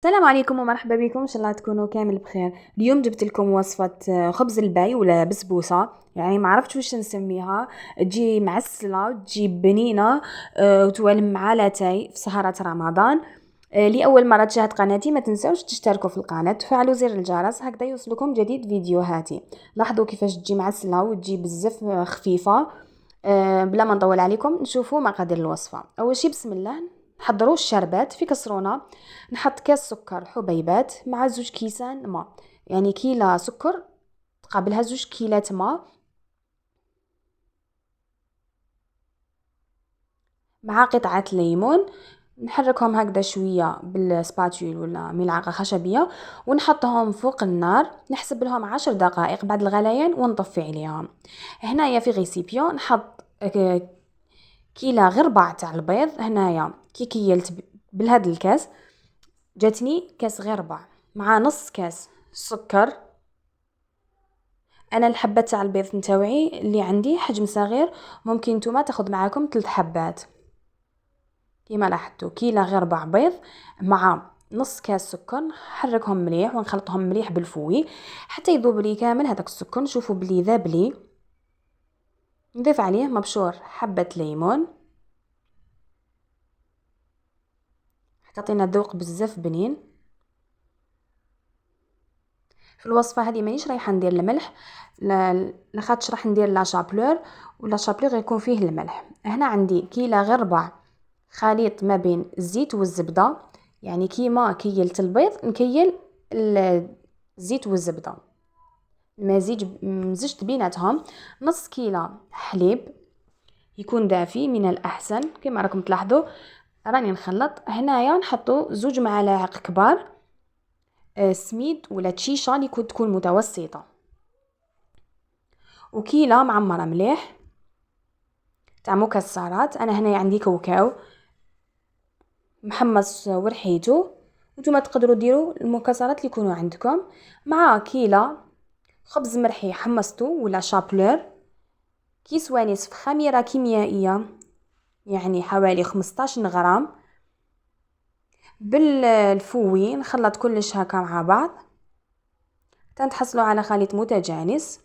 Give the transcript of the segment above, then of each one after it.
السلام عليكم ومرحبا بكم، ان شاء الله تكونوا كامل بخير. اليوم جبت لكم وصفه خبز الباي ولا بسبوسه، يعني ما عرفتش واش نسميها. تجي معسله وتجي بنينه، وتوالم مع لاتاي في سهرات رمضان. لاول مره تشاهد قناتي ما تنساوش تشتركوا في القناه وتفعلوا زر الجرس هكذا يوصلكم جديد فيديوهاتي. لاحظوا كيفاش تجي معسله وتجي بزاف خفيفه. بلا ما نطول عليكم نشوفوا مقادير الوصفه. اول شي بسم الله، نحضروا الشربات في كسرونه. نحط كاس سكر حبيبات مع 2 كيسان ماء، يعني كيلة سكر تقابلها 2 كيلات ماء مع قطعة ليمون. نحركهم هكذا شوية بالسباتول ولا ملعقة خشبية ونحطهم فوق النار، نحسب لهم 10 دقائق بعد الغليان ونطفي عليهم. هنايا في غيسيبيو نحط كيلة غير ربع تاع البيض. هنايا كي كيلت بالهاد الكاس جاتني كاس غير ربع مع نص كاس سكر. انا الحبه تاع البيض نتاوعي اللي عندي حجم صغير، ممكن نتوما تاخذ معاكم 3 حبات. كيما لاحظتوا كيله غير ربع بيض مع نص كاس سكر، نحركهم مليح ونخلطهم مليح بالفوي حتى يذوب لي كامل هذاك السكر. نشوفوا بلي ذاب لي، نضيف عليه مبشور حبه ليمون، تعطينا ذوق بزاف بنين. في الوصفه هذه مانيش رايحه ندير الملح، لاخاطش راح ندير لا شابلور، ولا شابلور يكون فيه الملح. هنا عندي كيله غير ربع خليط ما بين الزيت والزبده، يعني كيما كيلت البيض نكيل الزيت والزبده، مزجت بيناتهم. نص كيلة حليب يكون دافي من الاحسن. كما راكم تلاحظوا راني نخلط. هنايا نحطوا 2 ملاعق كبار سميد ولا تشيشه اللي تكون متوسطه، وكيلة معمرة مليح تاع مكسرات. انا هنا عندي كاوكاو محمص ورحيته، وانتم تقدروا ديروا المكسرات اللي يكونوا عندكم. مع كيلة خبز مرحي حمصته ولا شابلور، كيس ونصف خميرة كيميائية يعني حوالي 15 غرام. بالفوي نخلط كلش هكا مع بعض تنتحصلوا على خليط متجانس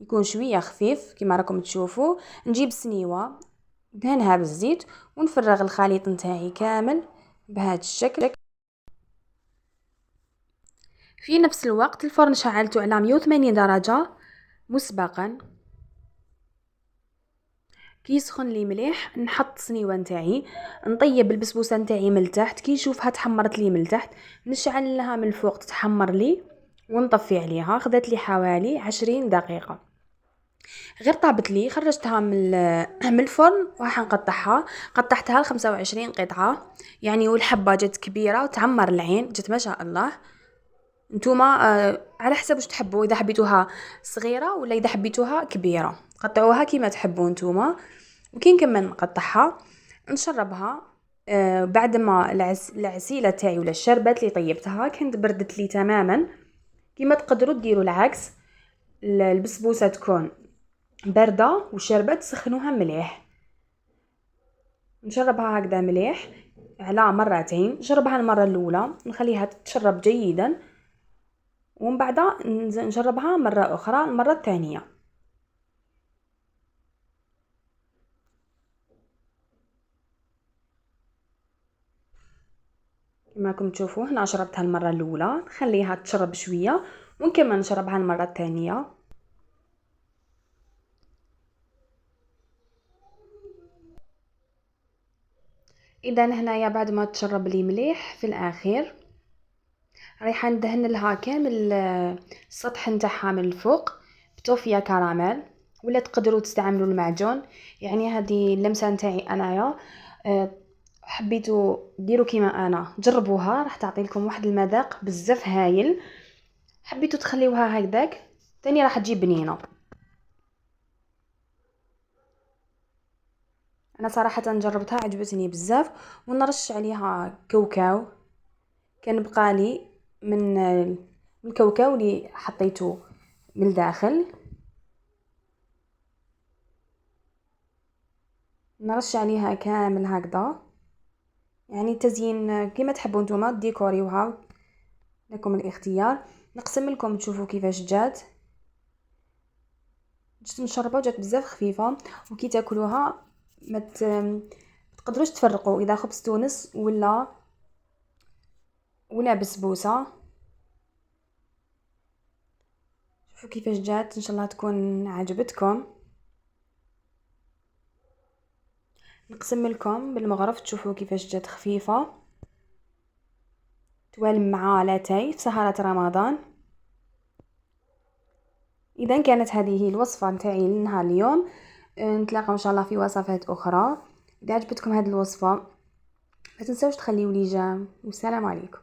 يكون شويه خفيف. كما راكم تشوفوا نجيب سنيوه ندهنها بالزيت ونفرغ الخليط نتاعي كامل بهذا الشكل. في نفس الوقت الفرن شعلته على 180 درجه مسبقا. كي يسخن لي مليح نحط صنيوه نتاعي، نطيب البسبوسه نتاعي من التحت. كي نشوفها تحمرت لي من التحت نشعل لها من الفوق تتحمر لي ونطفي عليها. خذت لي حوالي 20 دقيقه. غير طابت لي خرجتها من الفرن وراح نقطعها. قطعتها ل 25 قطعه يعني، والحبه جت كبيره وتعمر العين، جت ما شاء الله. نتوما على حسب واش تحبوا، اذا حبيتوها صغيره ولا اذا حبيتوها كبيره قطعوها كيما تحبوا نتوما. وكي نكمل نقطعها نشربها. بعد ما العسيله تاعي ولا الشربات اللي طيبتها كانت بردت لي تماما. كيما تقدروا ديروا العكس، البسبوسه تكون باردة والشربات تسخنوها مليح. نشربها هكذا مليح على مرتين. نشربها المرة الأولى نخليها تتشرب جيدا، ومن بعد نشربها مرة أخرى المرة الثانية. كما راكم تشوفوا هنا شربتها المرة الأولى، نخليها تشرب شوية ونكمل نشربها المرة الثانية. إذا هنايا بعد ما تشرب لي مليح في الأخير رايحة ندهن لها كامل السطح نتاعها من الفوق بتوفيا كراميل، ولا تقدروا تستعملوا المعجون. يعني هذه اللمسه نتاعي انايا. حبيتوا ديروا كيما انا جربوها، راح تعطي لكم واحد المذاق بزاف هايل. حبيتوا تخليوها هكذاك تاني راح تجي بنينه. انا صراحه جربتها عجبتني بزاف، ونرش عليها كاوكاو كان بقالي من الكاوكاو اللي حطيته من الداخل. نرش عليها كامل هكذا يعني التزيين كيما تحبوا نتوما ديكوريوها، لكم الاختيار. نقسم لكم تشوفوا كيفاش جات مشربه وجات بزاف خفيفه، وكي تاكلوها ما تقدروش تفرقوا اذا خبز تونس ولا بسبوسه. شوفوا كيفاش جات، ان شاء الله تكون عجبتكم. نقسم لكم بالمغرف تشوفوا كيفاش جات خفيفه، توالم مع لاتاي في سهرة رمضان. اذا كانت هذه الوصفه نتاعي لنهار اليوم، نتلاقاو ان شاء الله في وصفات اخرى. اذا عجبتكم هذه الوصفه ما تنسوش تخليوا لي جيم، والسلام عليكم.